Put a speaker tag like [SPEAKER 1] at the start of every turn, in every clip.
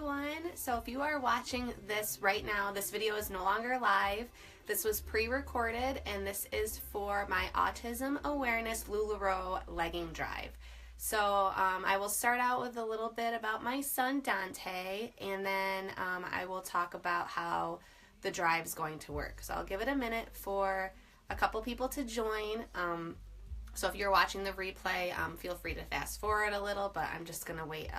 [SPEAKER 1] everyone. So if you are watching this right now, this video is no longer live. This was pre-recorded and this is for my Autism Awareness LuLaRoe Legging Drive. So I will start out with a little bit about my son Dante, and then I will talk about how the drive is going to work. So I'll give it a minute for a couple people to join. So if you're watching the replay, feel free to fast forward a little, but I'm just going to wait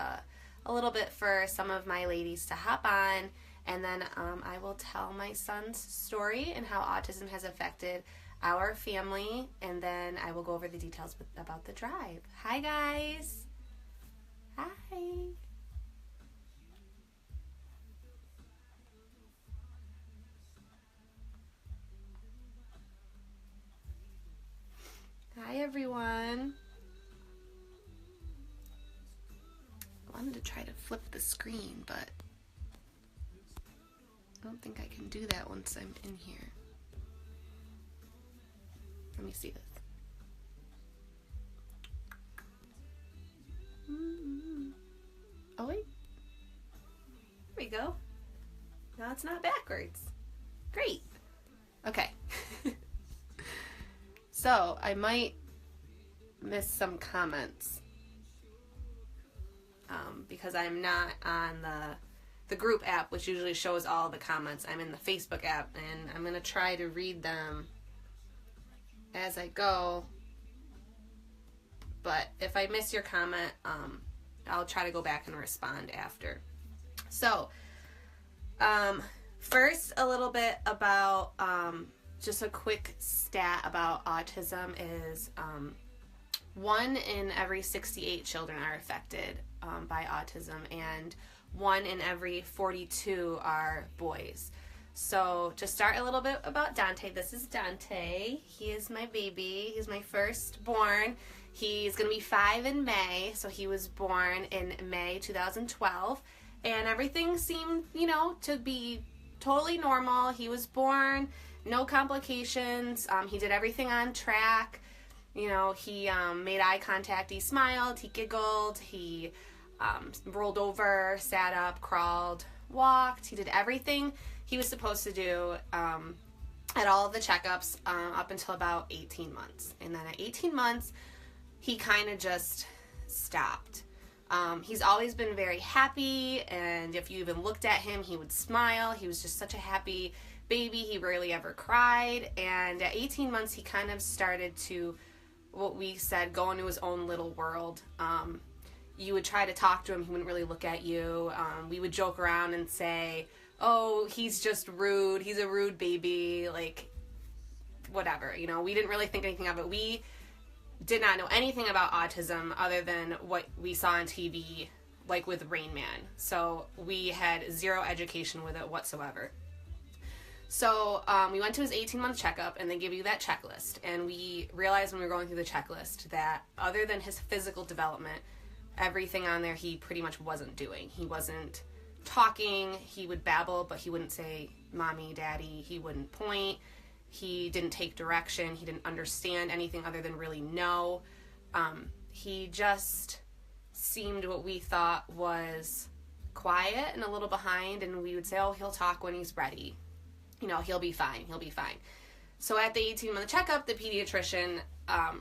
[SPEAKER 1] a little bit for some of my ladies to hop on, and then I will tell my son's story and how autism has affected our family, and then I will go over the details about the drive. Hi guys. Hi. Hi everyone. I wanted to try to flip the screen, but I don't think I can do that once I'm in here. Let me see this. Oh wait. There we go. Now it's not backwards. Great. Okay. So I might miss some comments because I'm not on the group app, which usually shows all the comments. I'm in the Facebook app, and I'm going to try to read them as I go. But if I miss your comment, I'll try to go back and respond after. So first, a little bit about just a quick stat about autism is 1 in every 68 children are affected by autism, and 1 in every 42 are boys. So to start a little bit about Dante, this is Dante. He is my baby. He's my firstborn. He's going to be 5 in May, so he was born in May 2012, and everything seemed, to be totally normal. He was born, no complications. He did everything on track. He made eye contact, he smiled, he giggled, he rolled over, sat up, crawled, walked. He did everything he was supposed to do at all of the checkups up until about 18 months. And then at 18 months, he kind of just stopped. He's always been very happy, and if you even looked at him, he would smile. He was just such a happy baby. He rarely ever cried. And at 18 months, he kind of started to, what we said, go into his own little world. You would try to talk to him, he wouldn't really look at you. We would joke around and say, oh, he's just rude, he's a rude baby, like, whatever, we didn't really think anything of it. We did not know anything about autism other than what we saw on TV, like with Rain Man. So we had zero education with it whatsoever. So we went to his 18-month checkup, and they give you that checklist. And we realized when we were going through the checklist that other than his physical development, everything on there he pretty much wasn't doing. He wasn't talking. He would babble, but he wouldn't say mommy, daddy. He wouldn't point. He didn't take direction. He didn't understand anything other than really no. He just seemed what we thought was quiet and a little behind, and we would say, oh, he'll talk when he's ready. He'll be fine. He'll be fine. So at the 18-month checkup, the pediatrician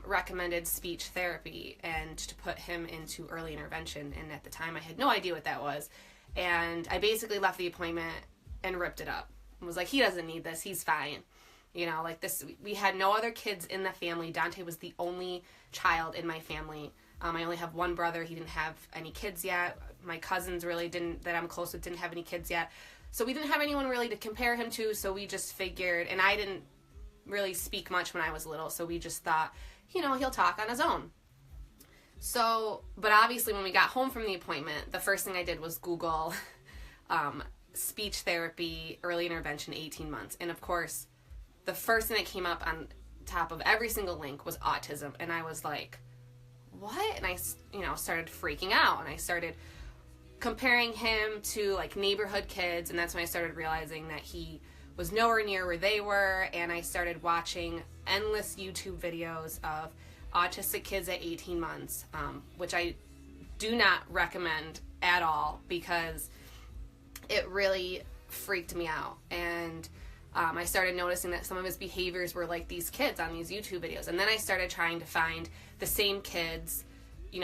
[SPEAKER 1] recommended speech therapy and to put him into early intervention. And at the time, I had no idea what that was. And I basically left the appointment and ripped it up. And was like, he doesn't need this. He's fine. Like this. We had no other kids in the family. Dante was the only child in my family. I only have one brother. He didn't have any kids yet. My cousins really that I'm close with didn't have any kids yet. So we didn't have anyone really to compare him to, so we just figured, and I didn't really speak much when I was little, so we just thought, he'll talk on his own. So, but obviously when we got home from the appointment, the first thing I did was Google speech therapy, early intervention, 18 months. And of course, the first thing that came up on top of every single link was autism, and I was like, what? And I, started freaking out, and I started comparing him to like neighborhood kids, and that's when I started realizing that he was nowhere near where they were, and I started watching endless YouTube videos of autistic kids at 18 months, which I do not recommend at all, because it really freaked me out. And I started noticing that some of his behaviors were like these kids on these YouTube videos. And then I started trying to find the same kids,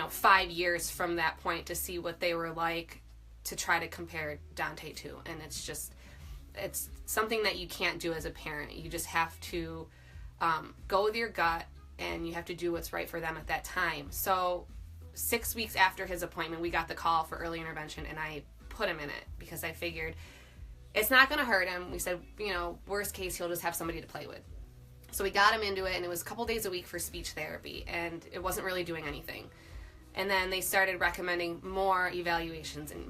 [SPEAKER 1] 5 years from that point to see what they were like, to try to compare Dante to. And it's something that you can't do as a parent. You just have to go with your gut, and you have to do what's right for them at that time. So 6 weeks after his appointment, we got the call for early intervention, and I put him in it because I figured it's not going to hurt him. We said, worst case, he'll just have somebody to play with. So we got him into it, and it was a couple days a week for speech therapy, and it wasn't really doing anything. And then they started recommending more evaluations and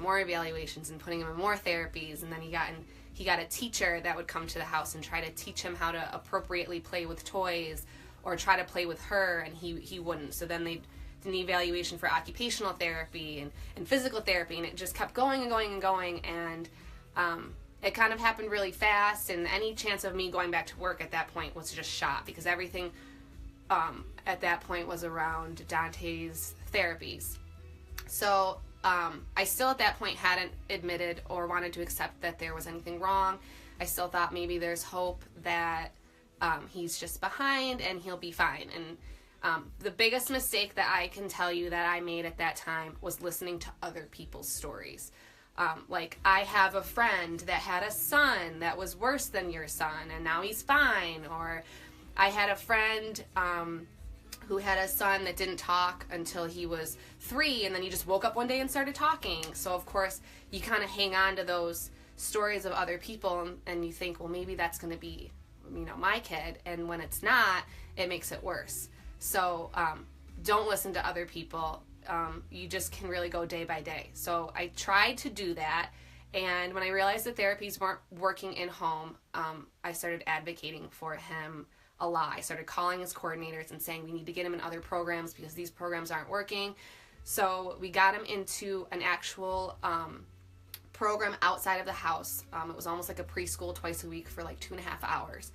[SPEAKER 1] putting him in more therapies. And then he got a teacher that would come to the house and try to teach him how to appropriately play with toys or try to play with her, and he wouldn't. So then they did an evaluation for occupational therapy and physical therapy, and it just kept going and going and going. And it kind of happened really fast, and any chance of me going back to work at that point was just shot, because everything at that point was around Dante's therapies. So I still at that point hadn't admitted or wanted to accept that there was anything wrong. I still thought maybe there's hope that he's just behind and he'll be fine. And the biggest mistake that I can tell you that I made at that time was listening to other people's stories. Like, I have a friend that had a son that was worse than your son and now he's fine. Or I had a friend who had a son that didn't talk until he was 3, and then he just woke up one day and started talking. So of course you kind of hang on to those stories of other people, and you think, well, maybe that's going to be, my kid. And when it's not, it makes it worse. So don't listen to other people. You just can really go day by day. So I tried to do that, and when I realized that therapies weren't working in home, I started advocating for him a lot. I started calling his coordinators and saying we need to get him in other programs because these programs aren't working. So we got him into an actual program outside of the house. It was almost like a preschool twice a week for like 2.5 hours.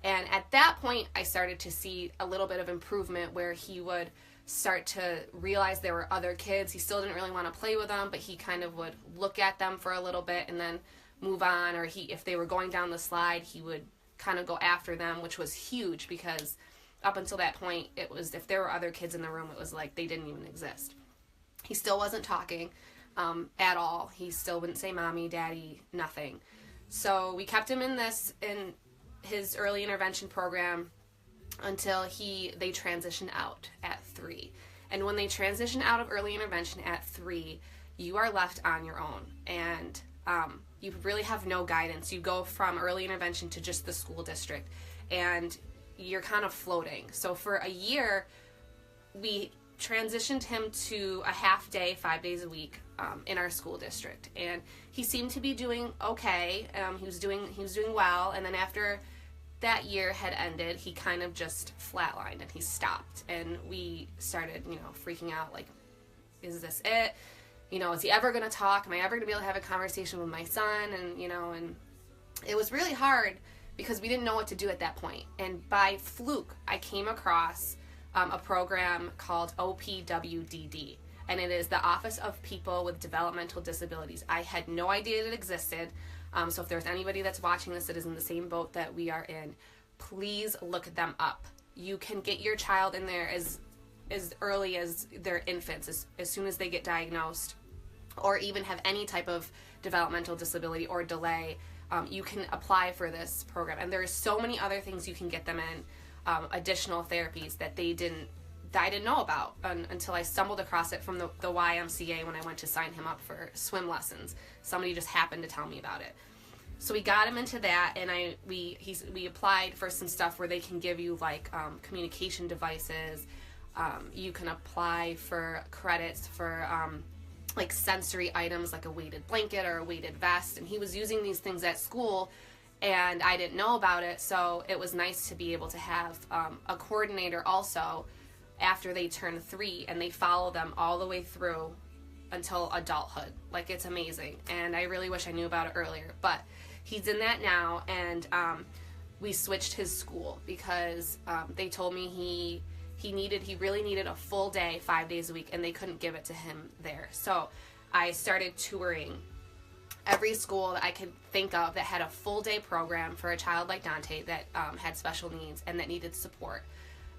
[SPEAKER 1] And at that point, I started to see a little bit of improvement where he would start to realize there were other kids. He still didn't really want to play with them, but he kind of would look at them for a little bit and then move on. Or if they were going down the slide, he would kind of go after them, which was huge, because up until that point, it was, if there were other kids in the room, it was like they didn't even exist. He still wasn't talking at all. He still wouldn't say mommy, daddy, nothing. So we kept him in his early intervention program until they transitioned out at 3. And when they transition out of early intervention at 3, you are left on your own, and you really have no guidance. You go from early intervention to just the school district, and you're kind of floating. So for a year, we transitioned him to a half day, 5 days a week in our school district, and he seemed to be doing okay. He was doing well, and then after that year had ended, he kind of just flatlined and he stopped, and we started, freaking out, like, is this it? Is he ever going to talk? Am I ever going to be able to have a conversation with my son? And, and it was really hard because we didn't know what to do at that point. And by fluke, I came across a program called OPWDD, and it is the Office of People with Developmental Disabilities. I had no idea it existed. So if there's anybody that's watching this that is in the same boat that we are in, please look them up. You can get your child in there as early as their infants, as soon as they get diagnosed, or even have any type of developmental disability or delay. You can apply for this program, and there's so many other things you can get them in, additional therapies that I didn't know about until I stumbled across it from the YMCA when I went to sign him up for swim lessons. Somebody just happened to tell me about it. So we got him into that, and we applied for some stuff where they can give you like communication devices. You can apply for credits for like sensory items like a weighted blanket or a weighted vest, and he was using these things at school, and I didn't know about it. So it was nice to be able to have a coordinator also after they turn 3, and they follow them all the way through until adulthood. Like, it's amazing, and I really wish I knew about it earlier, but he's in that now. And we switched his school because they told me he really needed a full day, 5 days a week, and they couldn't give it to him there. So I started touring every school that I could think of that had a full day program for a child like Dante that had special needs and that needed support.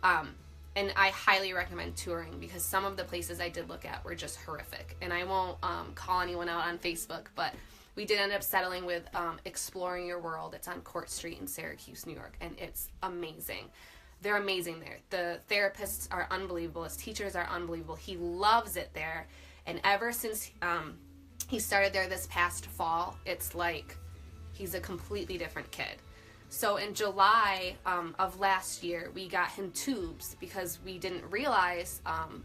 [SPEAKER 1] And I highly recommend touring, because some of the places I did look at were just horrific. And I won't call anyone out on Facebook, but we did end up settling with Exploring Your World. It's on Court Street in Syracuse, New York, and it's amazing. They're amazing there. The therapists are unbelievable. His teachers are unbelievable. He loves it there. And ever since he started there this past fall, it's like he's a completely different kid. So in July of last year, we got him tubes because we didn't realize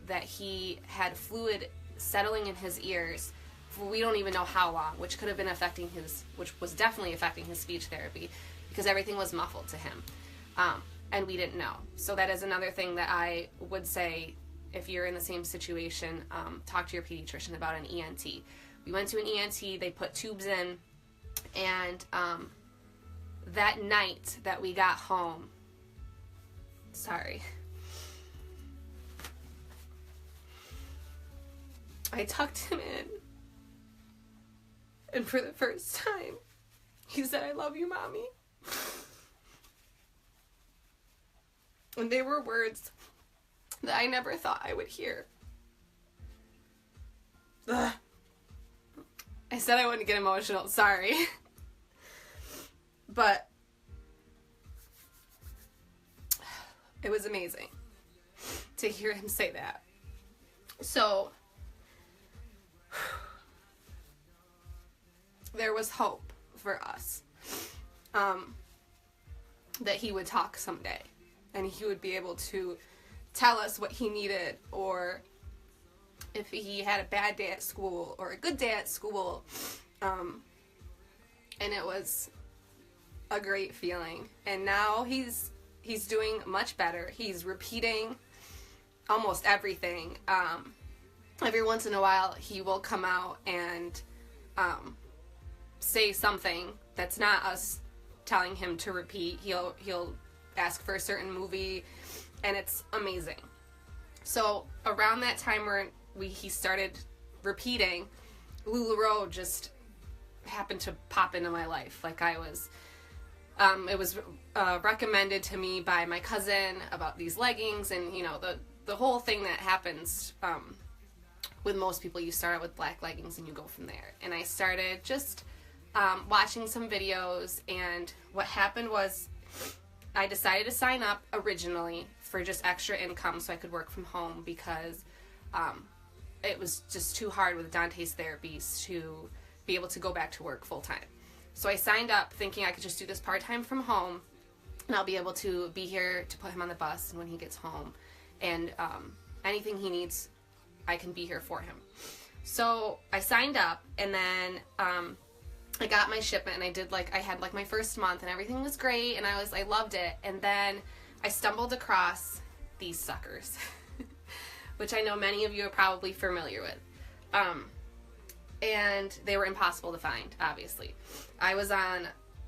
[SPEAKER 1] that he had fluid settling in his ears for we don't even know how long, which could have been affecting which was definitely affecting his speech therapy, because everything was muffled to him. And we didn't know. So that is another thing that I would say, if you're in the same situation, talk to your pediatrician about an ENT. We went to an ENT, they put tubes in, and that night that we got home, I tucked him in, and for the first time, he said, "I love you, Mommy." And they were words that I never thought I would hear. Ugh. I said I wouldn't get emotional, sorry. But it was amazing to hear him say that. So there was hope for us, that he would talk someday and he would be able to tell us what he needed, or if he had a bad day at school or a good day at school. And it was a great feeling. And now he's doing much better. He's repeating almost everything. Every once in a while he will come out and say something that's not us telling him to repeat. He'll ask for a certain movie, and it's amazing. So around that time where he started repeating, LuLaRoe just happened to pop into my life. Like it was recommended to me by my cousin about these leggings, and the whole thing that happens with most people. You start out with black leggings and you go from there. And I started just watching some videos, and what happened was I decided to sign up originally for just extra income so I could work from home, because it was just too hard with Dante's therapies to be able to go back to work full time. So I signed up thinking I could just do this part-time from home, and I'll be able to be here to put him on the bus and when he gets home, and anything he needs, I can be here for him. So I signed up, and then I got my shipment, and I had my first month, and everything was great, and I loved it. And then I stumbled across these suckers, which I know many of you are probably familiar with. And they were impossible to find, obviously. I was on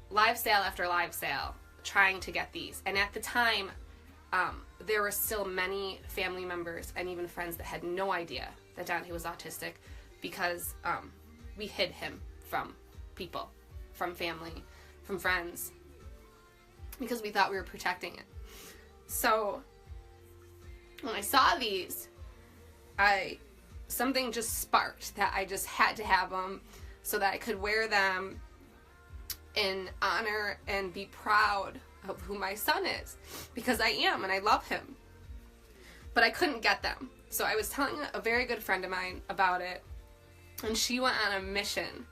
[SPEAKER 1] live sale after live sale trying to get these, and at the time there were still many family members and even friends that had no idea that Dante was autistic, because we hid him from people, from family, from friends, because we thought we were protecting it. So when I saw these, something just sparked that I just had to have them so that I could wear them in honor and be proud of who my son is, because I am, and I love him. But I couldn't get them. So I was telling a very good friend of mine about it, and she went on a mission.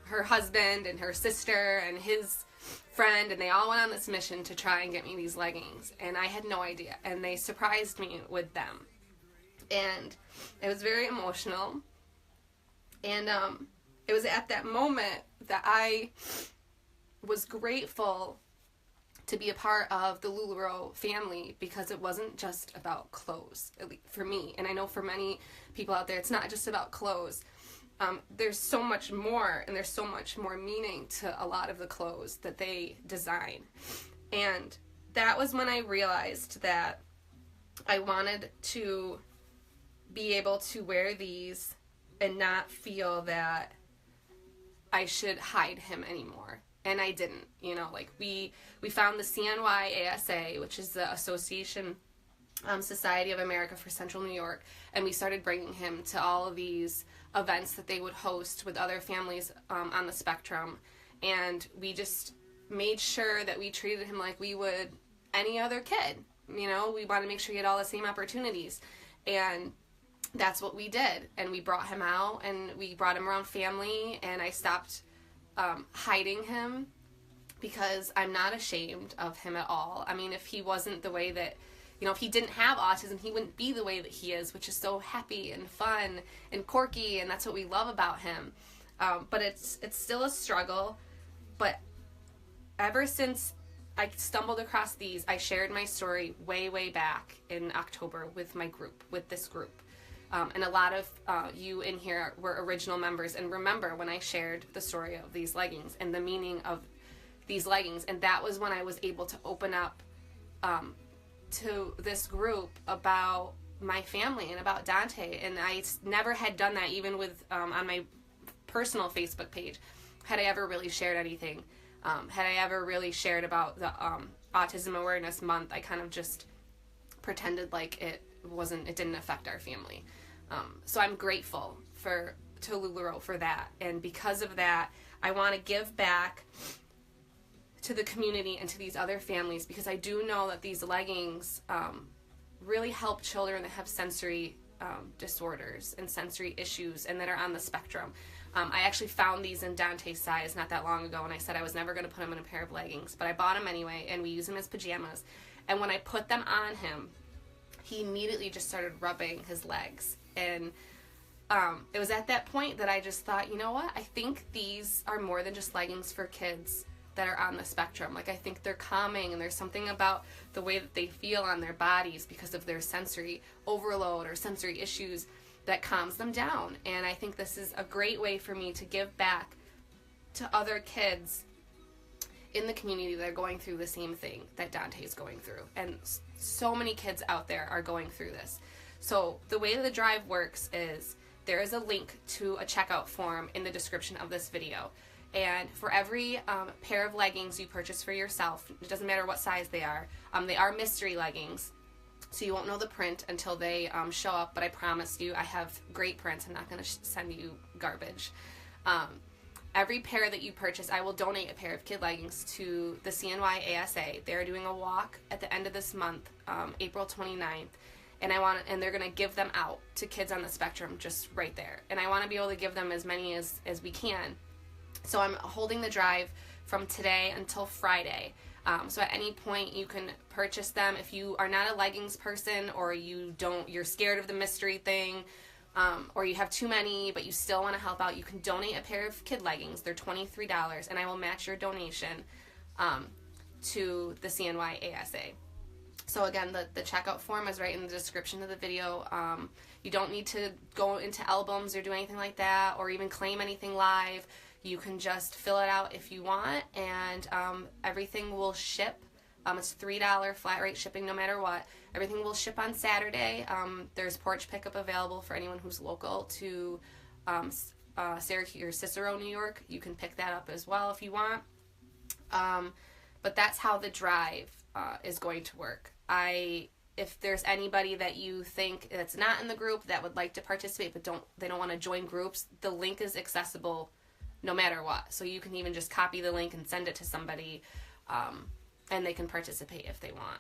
[SPEAKER 1] Her husband and her sister and his friend, and they all went on this mission to try and get me these leggings, and I had no idea, and they surprised me with them. And it was very emotional, and it was at that moment that I was grateful to be a part of the LuLaRoe family, because it wasn't just about clothes, at least for me, and I know for many people out there it's not just about clothes. There's so much more, and there's so much more meaning to a lot of the clothes that they design. And that was when I realized that I wanted to be able to wear these and not feel that I should hide him anymore. And I didn't, you know, like we found the CNYASA, which is the Association Society of America for Central New York, and we started bringing him to all of these events that they would host with other families on the spectrum. And we just made sure that we treated him like we would any other kid. You know, we wanted to make sure he had all the same opportunities. And that's what we did. And we brought him out, and we brought him around family, and I stopped hiding him, because I'm not ashamed of him at all. I mean, if he wasn't the way that, you know, if he didn't have autism, he wouldn't be the way that he is, which is so happy and fun and quirky, and that's what we love about him. But it's still a struggle. But ever since I stumbled across these, I shared my story way back in October with my group, with this group. And a lot of you in here were original members and remember when I shared the story of these leggings and the meaning of these leggings. And that was when I was able to open up to this group about my family and about Dante. And I never had done that, even with on my personal Facebook page, had I ever really shared anything. Had I ever really shared about the Autism Awareness Month, I kind of just pretended like it didn't affect our family. So I'm grateful to LuLaRoe for that. And because of that, I want to give back to the community and to these other families, because I do know that these leggings really help children that have sensory disorders and sensory issues and that are on the spectrum. I actually found these in Dante's size not that long ago, and I said I was never going to put him in a pair of leggings, but I bought them anyway, and we use them as pajamas. And when I put them on him, he immediately just started rubbing his legs. And it was at that point that I just thought, you know what? I think these are more than just leggings for kids that are on the spectrum. Like, I think they're calming, and there's something about the way that they feel on their bodies because of their sensory overload or sensory issues that calms them down. And I think this is a great way for me to give back to other kids in the community that are going through the same thing that Dante is going through. And so many kids out there are going through this. So the way the drive works is there is a link to a checkout form in the description of this video. And for every pair of leggings you purchase for yourself, it doesn't matter what size they are mystery leggings. So you won't know the print until they show up, but I promise you I have great prints. I'm not going to send you garbage. Every pair that you purchase, I will donate a pair of kid leggings to the CNYASA. They're doing a walk at the end of this month, April 29th, and they're going to give them out to kids on the spectrum just right there. And I want to be able to give them as many as we can. So I'm holding the drive from today until Friday. So at any point you can purchase them. If you are not a leggings person, or you're scared of the mystery thing, or you have too many but you still want to help out, you can donate a pair of kid leggings. They're $23, and I will match your donation to the CNYASA. So again, the checkout form is right in the description of the video. You don't need to go into albums or do anything like that, or even claim anything live. You can just fill it out if you want, and everything will ship. It's $3 flat rate shipping no matter what. Everything will ship on Saturday. There's porch pickup available for anyone who's local to Syracuse or Cicero, New York. You can pick that up as well if you want. But that's how the drive is going to work. If there's anybody that you think that's not in the group that would like to participate but they don't want to join groups, the link is accessible no matter what. So you can even just copy the link and send it to somebody, and they can participate if they want.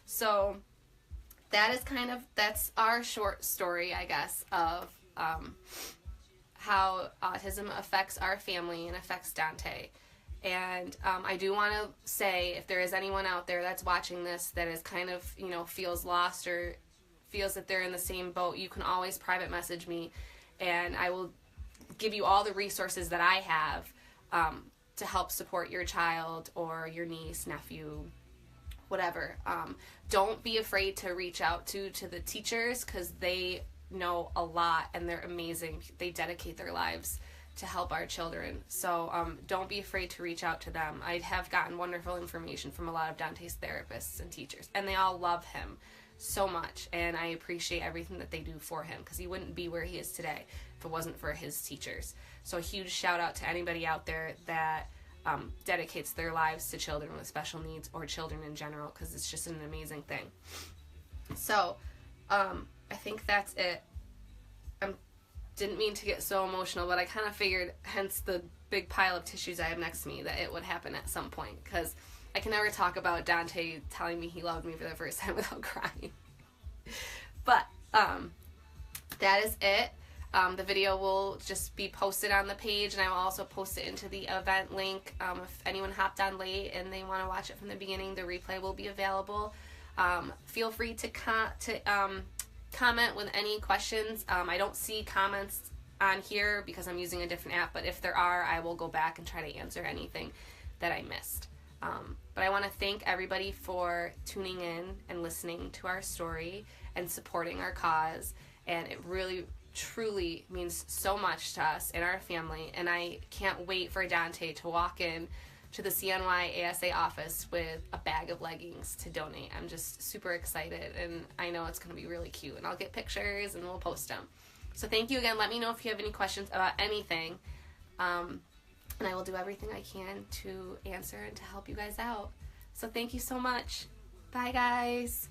[SPEAKER 1] So that's our short story, I guess, of how autism affects our family and affects Dante. And I do want to say, if there is anyone out there that's watching this that is kind of, feels lost or feels that they're in the same boat, you can always private message me, and I will give you all the resources that I have to help support your child or your niece, nephew, whatever. Don't be afraid to reach out to the teachers, because they know a lot and they're amazing. They dedicate their lives to help our children. So don't be afraid to reach out to them. I have gotten wonderful information from a lot of Dante's therapists and teachers, and they all love him. so much, and I appreciate everything that they do for him, because he wouldn't be where he is today if it wasn't for his teachers. So a huge shout out to anybody out there that dedicates their lives to children with special needs, or children in general, because it's just an amazing thing. So I think that's it. Didn't mean to get so emotional, but I kind of figured, hence the big pile of tissues I have next to me, that it would happen at some point, because I can never talk about Dante telling me he loved me for the first time without crying. But that is it. The video will just be posted on the page, and I will also post it into the event link. If anyone hopped on late and they want to watch it from the beginning, the replay will be available. Feel free to comment with any questions. I don't see comments on here because I'm using a different app, but if there are, I will go back and try to answer anything that I missed. But I want to thank everybody for tuning in and listening to our story and supporting our cause, and it really truly means so much to us and our family, and I can't wait for Dante to walk in to the CNY ASA office with a bag of leggings to donate. I'm just super excited, and I know it's going to be really cute, and I'll get pictures and we'll post them. So thank you again. Let me know if you have any questions about anything, and I will do everything I can to answer and to help you guys out. So thank you so much. Bye, guys.